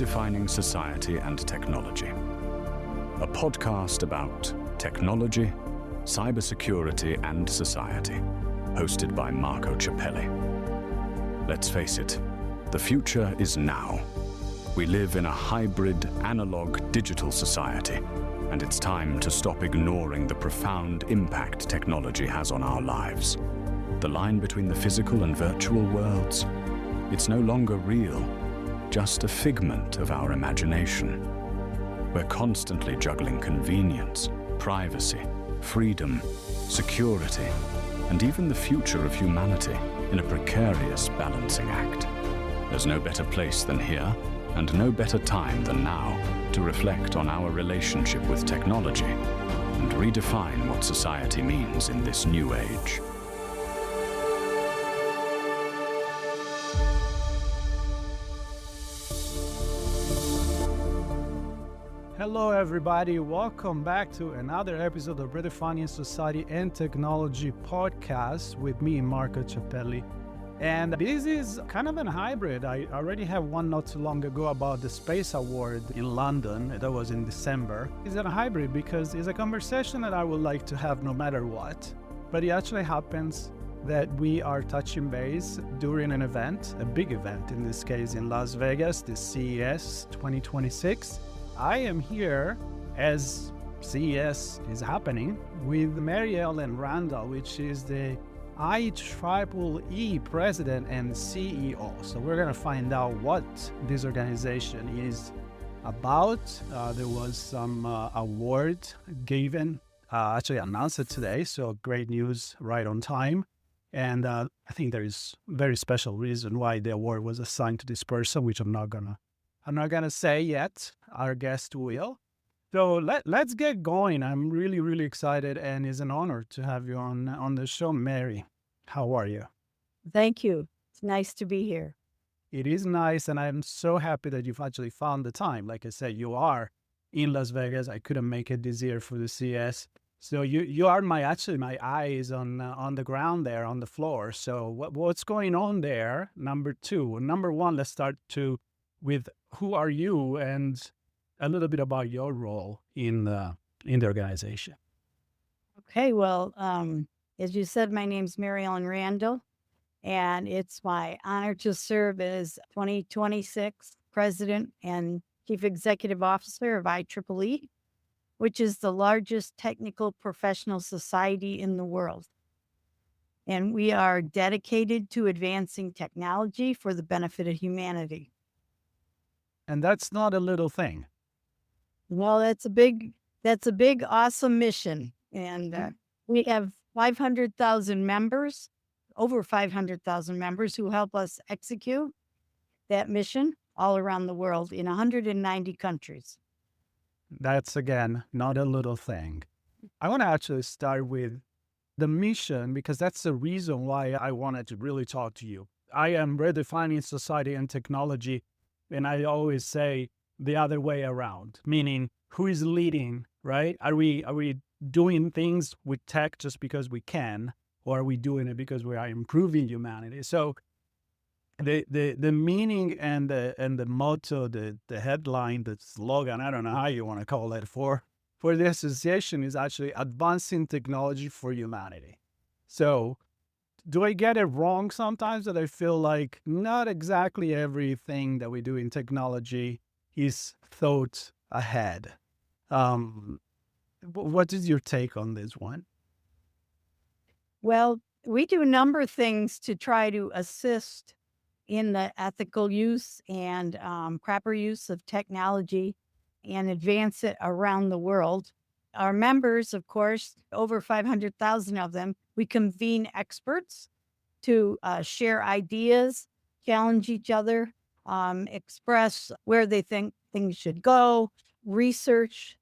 Redefining Society and Technology, a podcast about technology, cybersecurity, and society, hosted by Marco Ciappelli. Let's face it, the future is now. We live in a hybrid, analog-digital society, and it's time to stop ignoring the profound impact technology has on our lives. The line between the physical and virtual worlds, it's no longer real, just a figment of our imagination. We're constantly juggling convenience, privacy, freedom, security, and even the future of humanity in a precarious balancing act. There's no better place than here, and no better time than now to reflect on our relationship with technology and redefine what society means in this new age. Hello everybody, welcome back to another episode of Redefining Society and Technology podcast with me, Marco Ciappelli. And this is kind of a hybrid. I already have one not too long ago about the Space Award in London. That was in December. It's a hybrid because it's a conversation that I would like to have no matter what. But it actually happens that we are touching base during an event, a big event in this case in Las Vegas, the CES 2026. I am here as CES is happening with Mary Ellen Randall, which is the IEEE President and CEO. So we're going to find out what this organization is about. There was some award given, actually announced today. So great news right on time. And I think there is very special reason why the award was assigned to this person, which I'm not gonna say yet. Our guest will. So let's get going. I'm really excited, and it's an honor to have you on the show, Mary. How are you? Thank you. It's nice to be here. It is nice, and I'm so happy that you've actually found the time. Like I said, you are in Las Vegas. I couldn't make it this year for the CES. So you are my eyes on the ground there, on the floor. So what's going on there? Number two. Number one, let's start with who are you and a little bit about your role in the organization. Okay, well, as you said, my name's Mary Ellen Randall, and it's my honor to serve as 2026 President and Chief Executive Officer of IEEE, which is the largest technical professional society in the world. And we are dedicated to advancing technology for the benefit of humanity. And that's not a little thing. Well, that's a big, awesome mission. And we have 500,000 members, over 500,000 members who help us execute that mission all around the world in 190 countries. That's, again, not a little thing. I want to actually start with the mission because that's the reason why I wanted to really talk to you. I am redefining society and technology, and I always say the other way around, meaning who is leading, right? Are we doing things with tech just because we can, or are we doing it because we are improving humanity? So the meaning and the motto, the headline, the slogan, I don't know how you want to call it, for the association is actually advancing technology for humanity. So do I get it wrong sometimes that I feel like not exactly everything that we do in technology is thought ahead? What is your take on this one? Well, we do a number of things to try to assist in the ethical use and proper use of technology and advance it around the world. Our members, of course, over 500,000 of them, we convene experts to share ideas, challenge each other, express where they think things should go, research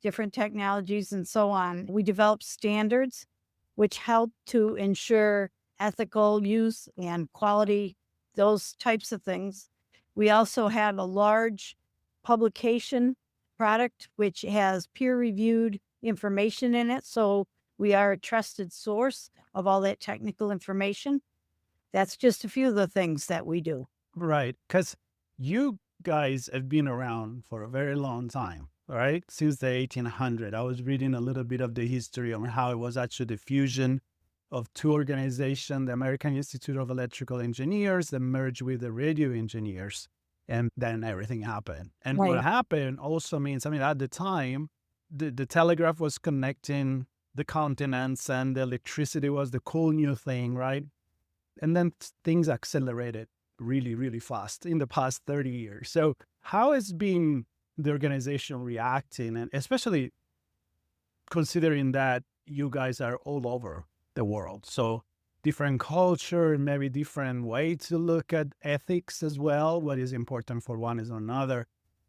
different technologies, and so on. We develop standards which help to ensure ethical use and quality, those types of things. We also have a large publication product which has peer-reviewed information in it, so we are a trusted source of all that technical information. That's just a few of the things that we do. Right, because you guys have been around for a very long time, all right? Since the 1800s. I was reading a little bit of the history on how it was actually the fusion of two organizations, the American Institute of Electrical Engineers, that merged with the radio engineers, and then everything happened. And what Right. happened also means, I mean, at the time, the telegraph was connecting the continents, and the electricity was the cool new thing, right? And then things accelerated really, really fast in the past 30 years. So how has been the organization reacting, and especially considering that you guys are all over the world? So different culture, maybe different way to look at ethics as well. What is important for one is another.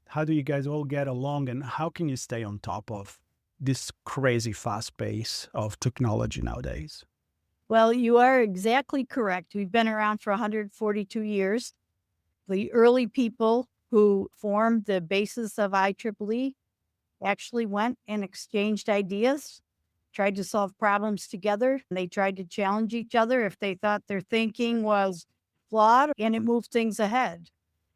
How do you guys all get along, and how can you stay on top of this crazy fast pace of technology nowadays? Well, you are exactly correct. We've been around for 142 years. The early people who formed the basis of IEEE actually went and exchanged ideas, tried to solve problems together. They tried to challenge each other if they thought their thinking was flawed, and it moved things ahead.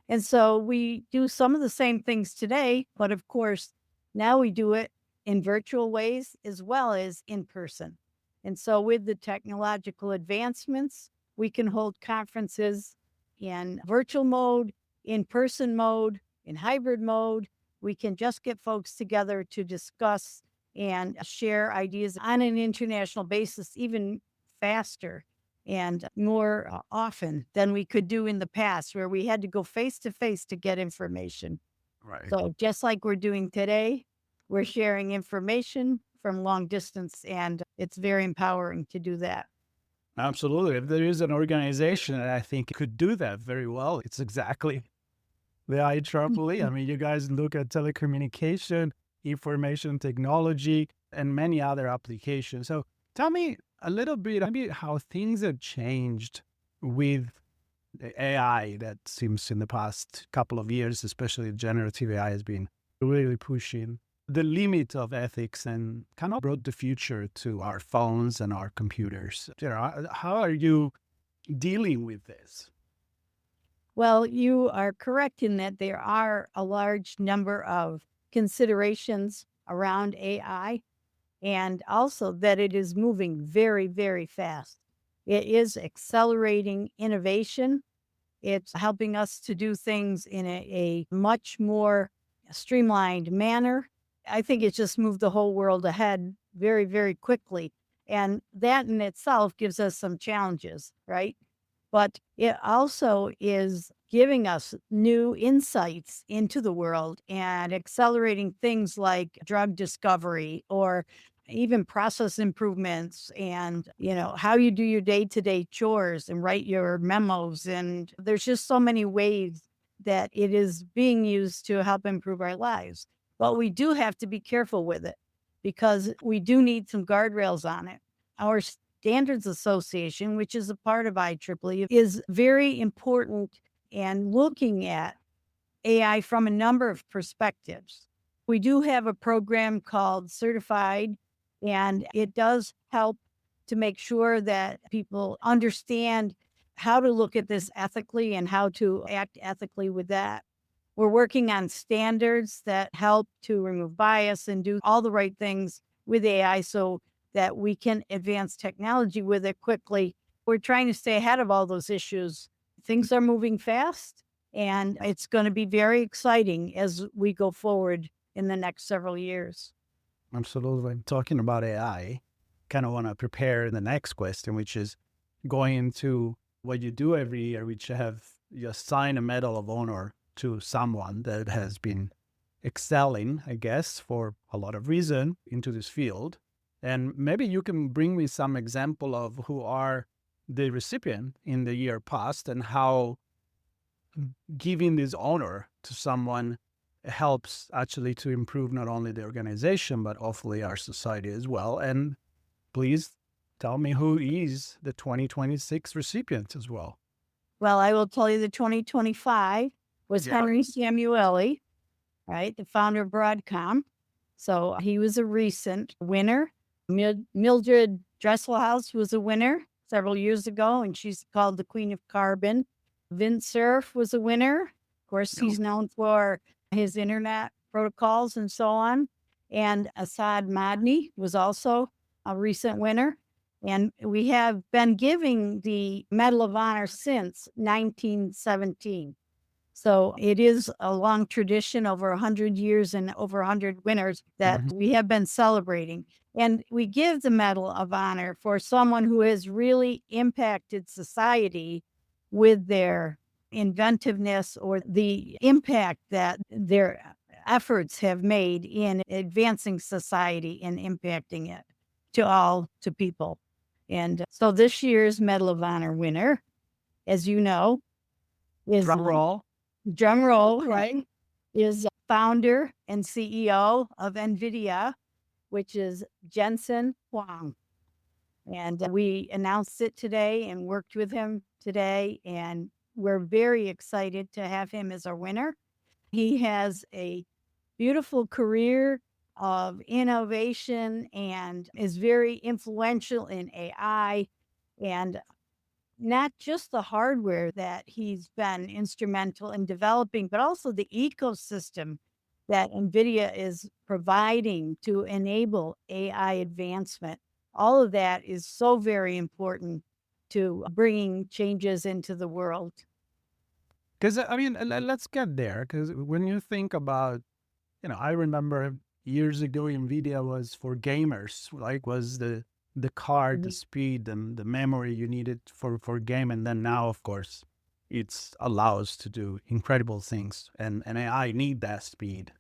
And so we do some of the same things today, but of course, now we do it in virtual ways as well as in person. And so with the technological advancements, we can hold conferences in virtual mode, in person mode, in hybrid mode. We can just get folks together to discuss and share ideas on an international basis, even faster and more often than we could do in the past, where we had to go face to face to get information. Right. So just like we're doing today, we're sharing information from long distance, and it's very empowering to do that. Absolutely. If there is an organization that I think could do that very well, it's exactly the IEEE. I mean, you guys look at telecommunication, information technology, and many other applications. So tell me a little bit maybe how things have changed with the AI that seems in the past couple of years, especially generative AI, has been really pushing the limit of ethics and kind of brought the future to our phones and our computers. How are you dealing with this? Well, you are correct in that there are a large number of considerations around AI, and also that it is moving very, very fast. It is accelerating innovation. It's helping us to do things in a much more streamlined manner. I think it's just moved the whole world ahead very, very quickly. And that in itself gives us some challenges, right? But it also is giving us new insights into the world and accelerating things like drug discovery or even process improvements and how you do your day-to-day chores and write your memos. And there's just so many ways that it is being used to help improve our lives. But we do have to be careful with it because we do need some guardrails on it. Our Standards Association, which is a part of IEEE, is very important and looking at AI from a number of perspectives. We do have a program called Certified, and it does help to make sure that people understand how to look at this ethically and how to act ethically with that. We're working on standards that help to remove bias and do all the right things with AI so that we can advance technology with it quickly. We're trying to stay ahead of all those issues. Things are moving fast, and it's going to be very exciting as we go forward in the next several years. Absolutely. Talking about AI, kind of want to prepare the next question, which is going into what you do every year, which you assign a Medal of Honor to someone that has been excelling, I guess, for a lot of reason into this field. And maybe you can bring me some example of who are the recipient in the year past and how giving this honor to someone helps actually to improve not only the organization, but hopefully our society as well. And please tell me who is the 2026 recipient as well. Well, I will tell you the 2025 was Yeah. Henry Samueli, right? The founder of Broadcom. So he was a recent winner. Mildred Dresselhaus was a winner several years ago, and she's called the Queen of Carbon. Vint Cerf was a winner, course, No. he's known for his internet protocols and so on. And Assad Madni was also a recent winner. And we have been giving the Medal of Honor since 1917. So it is a long tradition, over 100 years and over 100 winners that we have been celebrating. And we give the Medal of Honor for someone who has really impacted society with their inventiveness or the impact that their efforts have made in advancing society and impacting it to people. And so this year's Medal of Honor winner, as you know, is Drum roll. drum roll, right? Is founder and CEO of NVIDIA, which is Jensen Huang. And we announced it today and worked with him today. And we're very excited to have him as our winner. He has a beautiful career of innovation and is very influential in AI, and not just the hardware that he's been instrumental in developing, but also the ecosystem that NVIDIA is providing to enable AI advancement. All of that is so very important to bringing changes into the world. Because, I mean, let's get there. Because when you think about, I remember years ago, NVIDIA was for gamers, like was the card, the speed, and the memory you needed for game. And then now, of course, it's allows to do incredible things. And AI need that speed.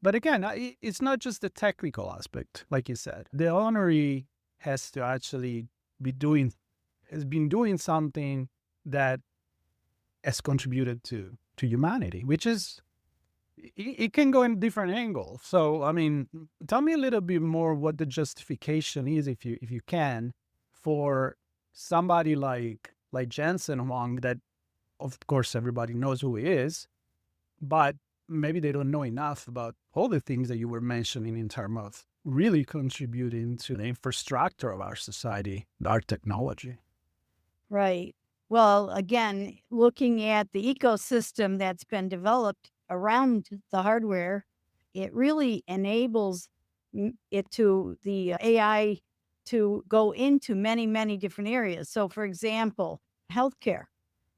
But again, it's not just the technical aspect, like you said. The honoree has to actually has been doing something that has contributed to humanity, which is, it can go in different angles. So, I mean, tell me a little bit more what the justification is, if you can, for somebody like Jensen Huang, that of course everybody knows who he is, but maybe they don't know enough about all the things that you were mentioning in terms of really contributing to the infrastructure of our society, our technology. Right. Well, again, looking at the ecosystem that's been developed around the hardware, it really enables the AI to go into many, many different areas. So, for example, healthcare,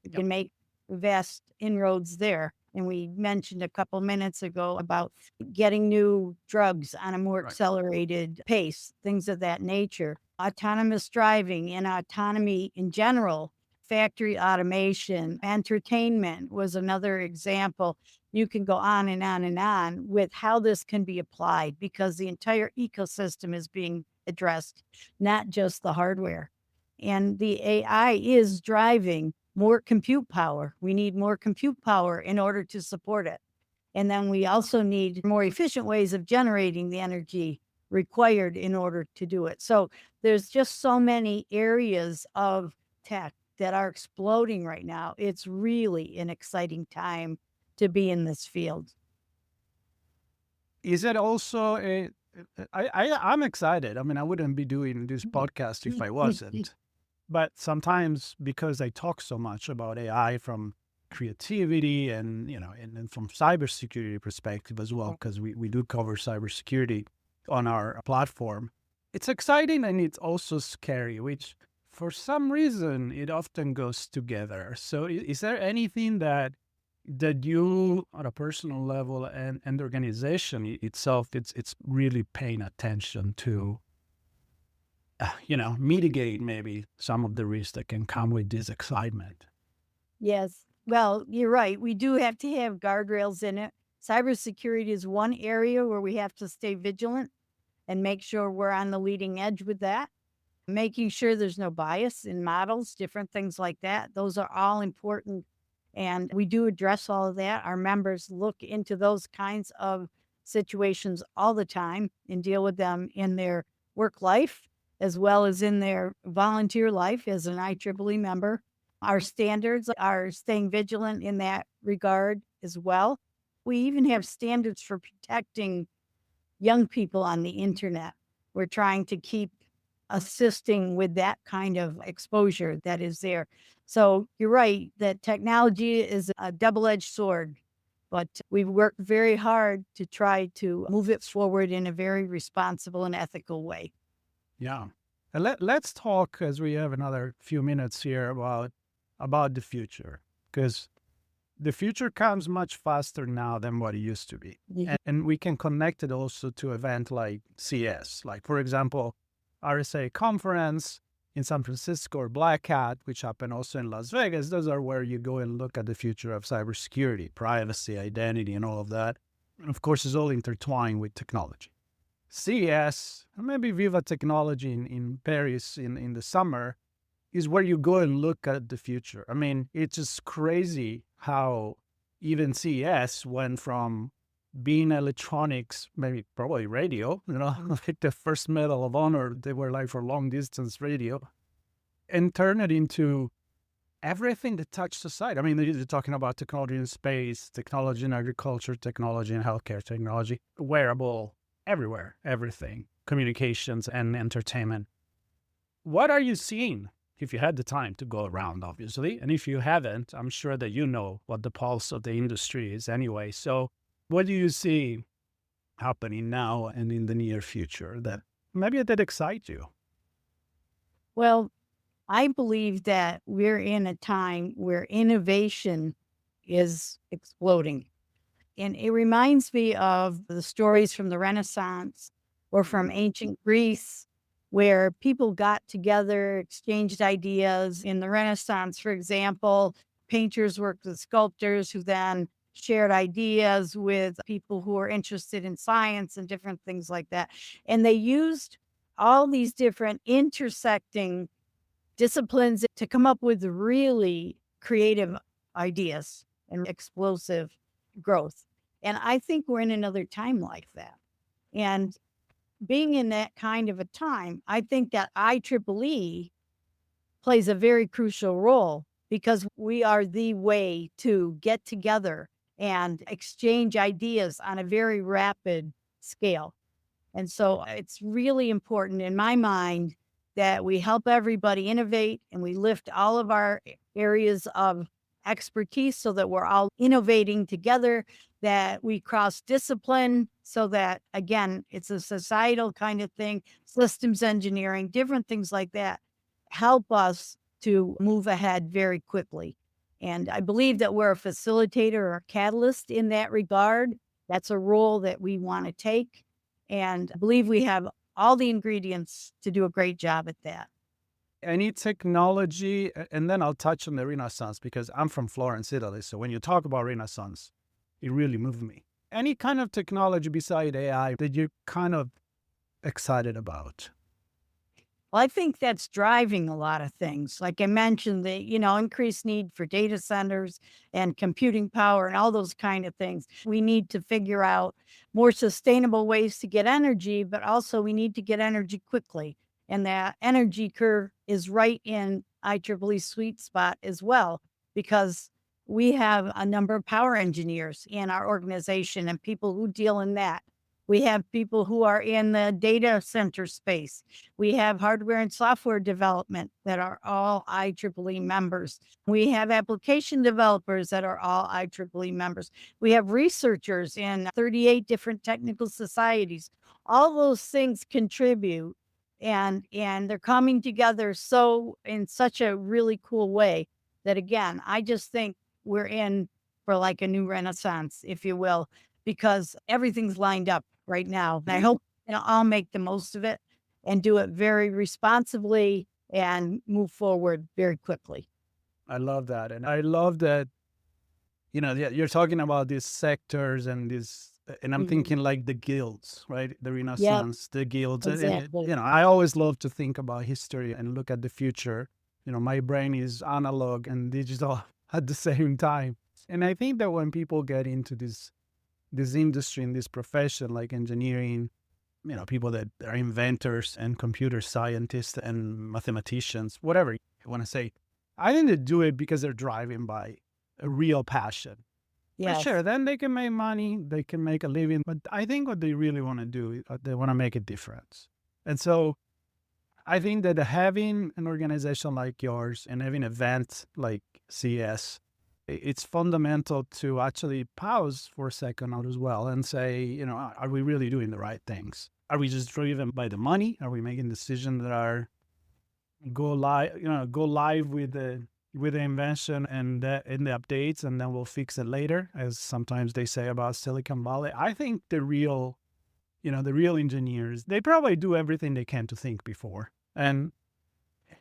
you can make vast inroads there. And we mentioned a couple minutes ago about getting new drugs on a more accelerated pace, things of that nature. Autonomous driving and autonomy in general, factory automation, entertainment was another example. You can go on and on and on with how this can be applied, because the entire ecosystem is being addressed, not just the hardware. And the AI is driving more compute power. We need more compute power in order to support it. And then we also need more efficient ways of generating the energy required in order to do it. So there's just so many areas of tech that are exploding right now. It's really an exciting time to be in this field. Is it also I'm excited. I mean, I wouldn't be doing this podcast if I wasn't. But sometimes, because I talk so much about AI from creativity and, and from cybersecurity perspective as well, because we do cover cybersecurity on our platform, it's exciting and it's also scary, which for some reason it often goes together. So is there anything that you, on a personal level, and the organization itself, it's really paying attention to, mitigate maybe some of the risks that can come with this excitement? Yes. Well, you're right. We do have to have guardrails in it. Cybersecurity is one area where we have to stay vigilant and make sure we're on the leading edge with that. Making sure there's no bias in models, different things like that. Those are all important. And we do address all of that. Our members look into those kinds of situations all the time and deal with them in their work life as well as in their volunteer life as an IEEE member. Our standards are staying vigilant in that regard as well. We even have standards for protecting young people on the internet. We're trying to keep assisting with that kind of exposure that is there. So you're right that technology is a double-edged sword. but we've worked very hard to try to move it forward in a very responsible and ethical way. Yeah. And let's talk, as we have another few minutes here, about the future, because the future comes much faster now than what it used to be. Mhm. And we can connect it also to event like CES, like, for example, RSA conference in San Francisco or Black Hat, which happen also in Las Vegas. Those are where you go and look at the future of cybersecurity, privacy, identity, and all of that. And of course, it's all intertwined with technology. CES, maybe Viva Technology in Paris in the summer, is where you go and look at the future. I mean, it's just crazy how even CES went from being electronics, maybe probably radio, like the first Medal of Honor, they were like for long distance radio, and turn it into everything that touched society. I mean, you're talking about technology in space, technology in agriculture, technology in healthcare, technology, wearable, everywhere, everything, communications and entertainment. What are you seeing? If you had the time to go around, obviously, and if you haven't, I'm sure that you know what the pulse of the industry is anyway. So what do you see happening now and in the near future that maybe that excites you? Well, I believe that we're in a time where innovation is exploding. And it reminds me of the stories from the Renaissance or from ancient Greece, where people got together, exchanged ideas. In the Renaissance, for example, painters worked with sculptors who then shared ideas with people who were interested in science and different things like that. And they used all these different intersecting disciplines to come up with really creative ideas and explosive growth. And I think we're in another time like that. And being in that kind of a time, I think that IEEE plays a very crucial role because we are the way to get together and exchange ideas on a very rapid scale. And so it's really important in my mind that we help everybody innovate and we lift all of our areas of expertise so that we're all innovating together, that we cross discipline so that, again, it's a societal kind of thing, systems engineering, different things like that help us to move ahead very quickly. And I believe that we're a facilitator or a catalyst in that regard. That's a role that we want to take. And I believe we have all the ingredients to do a great job at that. Any technology, and then I'll touch on the Renaissance because I'm from Florence, Italy. So when you talk about Renaissance, it really moved me. Any kind of technology beside AI that you're kind of excited about? Well, I think that's driving a lot of things. Like I mentioned, the increased need for data centers and computing power and all those kind of things. We need to figure out more sustainable ways to get energy, but also we need to get energy quickly. And that energy curve is right in IEEE sweet spot as well, because we have a number of power engineers in our organization and people who deal in that. We have people who are in the data center space. We have hardware and software development that are all IEEE members. We have application developers that are all IEEE members. We have researchers in 38 different technical societies. All those things contribute and they're coming together in such a really cool way that, again, I just think we're in for like a new renaissance, if you will, because everything's lined up right now. And I hope I'll make the most of it and do it very responsibly and move forward very quickly. I love that. And I love that, you're talking about these sectors and I'm thinking like the guilds, right? The Renaissance, the guilds. Exactly. I always love to think about history and look at the future. My brain is analog and digital at the same time. And I think that when people get into this industry and this profession like engineering, people that are inventors and computer scientists and mathematicians, whatever you want to say, I think they do it because they're driven by a real passion. Yes. Sure, then they can make money, they can make a living, but I think what they really want to do, they want to make a difference. And so I think that having an organization like yours and having events like CES it's fundamental to actually pause for a second out as well and say, are we really doing the right things? Are we just driven by the money? Are we making decisions that are go live with the invention and in the updates, and then we'll fix it later, as sometimes they say about Silicon Valley? I think the real engineers, they probably do everything they can to think before. And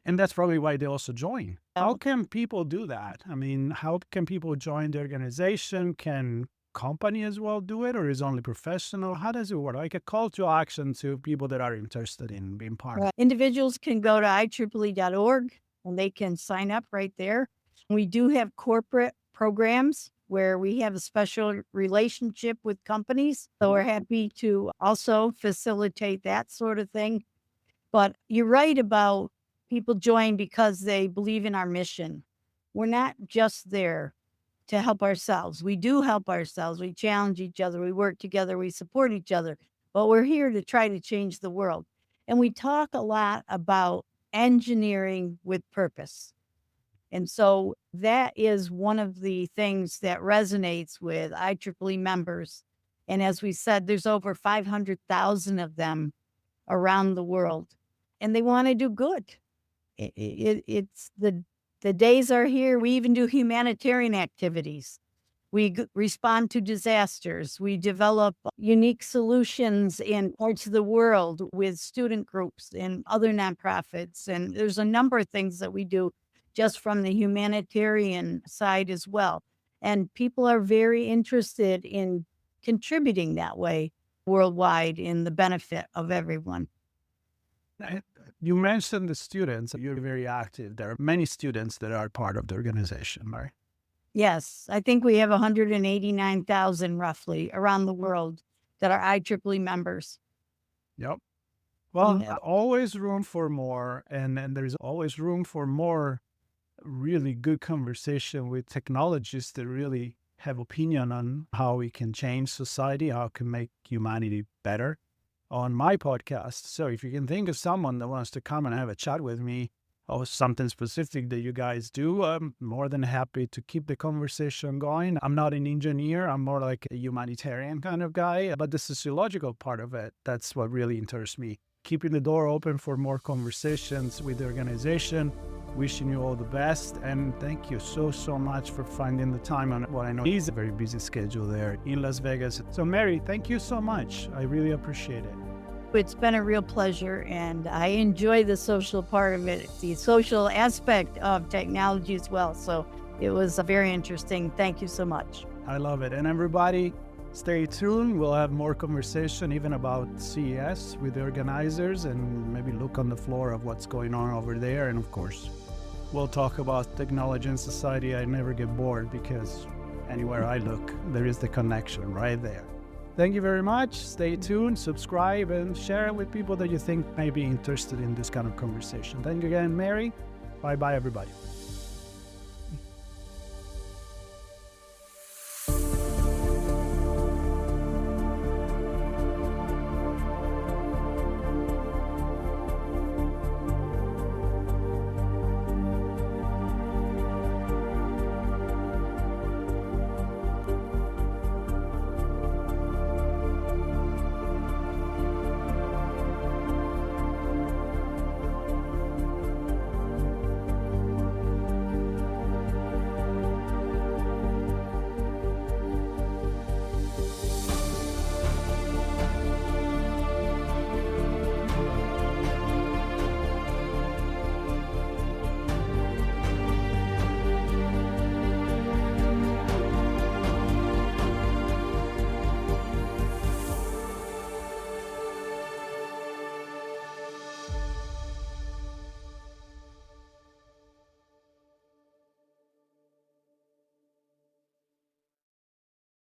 that's probably why they also join. How can people do that? I mean, how can people join the organization? Can company as well do it, or is it only professional? How does it work? Like a call to action to people that are interested in being part of it. Individuals can go to IEEE.org and they can sign up right there. We do have corporate programs where we have a special relationship with companies. So we're happy to also facilitate that sort of thing. But you're right about people join because they believe in our mission. We're not just there to help ourselves. We do help ourselves. We challenge each other. We work together. We support each other. But we're here to try to change the world. And we talk a lot about engineering with purpose. And so that is one of the things that resonates with IEEE members. And as we said, there's over 500,000 of them around the world, and they want to do good. It's the days are here. We even do humanitarian activities. We respond to disasters. We develop unique solutions in parts of the world with student groups and other nonprofits. And there's a number of things that we do just from the humanitarian side as well. And people are very interested in contributing that way worldwide in the benefit of everyone. You mentioned the students. You're very active. There are many students that are part of the organization, Mary. Yes, I think we have 189,000 roughly around the world that are IEEE members. Yep. Well, always room for more. And there's always room for more really good conversation with technologists that really have opinion on how we can change society, how we can make humanity better on my podcast. So if you can think of someone that wants to come and have a chat with me or something specific that you guys do, I'm more than happy to keep the conversation going. I'm not an engineer. I'm more like a humanitarian kind of guy, but the sociological part of it, that's what really interests me. Keeping the door open for more conversations with the organization. Wishing you all the best, and thank you so much for finding the time on what I know is a very busy schedule there in Las Vegas. So Mary, thank you so much. I really appreciate it. It's been a real pleasure, and I enjoy the social part of it, the social aspect of technology as well. So it was very interesting. Thank you so much. I love it. And everybody, stay tuned. We'll have more conversation even about CES with the organizers, and maybe look on the floor of what's going on over there. And of course, we'll talk about technology and society. I never get bored because anywhere I look, there is the connection right there. Thank you very much. Stay tuned, subscribe, and share it with people that you think may be interested in this kind of conversation. Thank you again, Mary. Bye-bye, everybody.